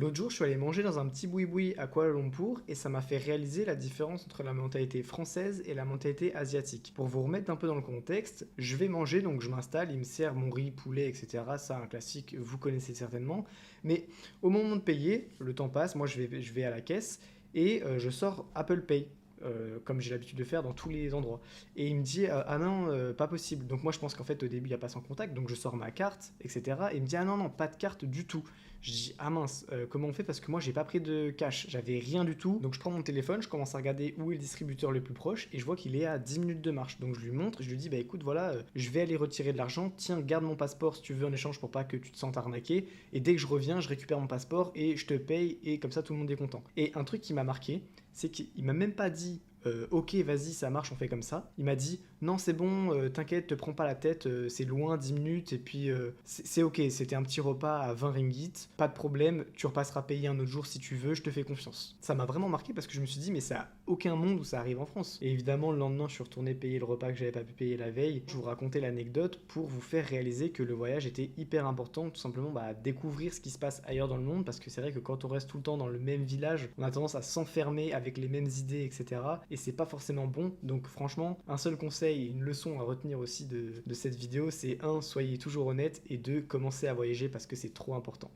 L'autre jour, je suis allé manger dans un petit boui-boui à Kuala Lumpur et ça m'a fait réaliser la différence entre la mentalité française et la mentalité asiatique. Pour vous remettre un peu dans le contexte, je vais manger, donc je m'installe, il me sert mon riz, poulet, etc. Ça, un classique, vous connaissez certainement. Mais au moment de payer, le temps passe, moi je vais à la caisse et je sors Apple Pay. Comme j'ai l'habitude de faire dans tous les endroits. Et il me dit ah non, pas possible. Donc moi je pense qu'en fait au début il n'y a pas sans contact, donc je sors ma carte, etc. Et il me dit ah non, non, pas de carte du tout. Je dis ah mince, comment on fait parce que moi j'ai pas pris de cash, j'avais rien du tout. Donc je prends mon téléphone, je commence à regarder où est le distributeur le plus proche et je vois qu'il est à 10 minutes de marche. Donc je lui montre, je lui dis bah écoute voilà, je vais aller retirer de l'argent, tiens garde mon passeport si tu veux en échange pour pas que tu te sentes arnaqué. Et dès que je reviens, je récupère mon passeport et je te paye et comme ça tout le monde est content. Et un truc qui m'a marqué, c'est qu'il m'a même pas dit ok vas-y ça marche on fait comme ça. Il m'a dit non c'est bon, t'inquiète, te prends pas la tête, c'est loin 10 minutes et puis c'est ok, c'était un petit repas à 20 ringgit, pas de problème, tu repasseras payer un autre jour si tu veux, je te fais confiance. Ça m'a vraiment marqué parce que je me suis dit mais ça a aucun monde où ça arrive en France. Et évidemment le lendemain je suis retourné payer le repas que j'avais pas pu payer la veille. Je vous racontais l'anecdote pour vous faire réaliser que le voyage était hyper important, tout simplement découvrir ce qui se passe ailleurs dans le monde parce que c'est vrai que quand on reste tout le temps dans le même village, on a tendance à s'enfermer avec les mêmes idées, etc. Et c'est pas forcément bon. Donc franchement, un seul conseil et une leçon à retenir aussi de cette vidéo, c'est 1, soyez toujours honnête et 2, commencez à voyager parce que c'est trop important.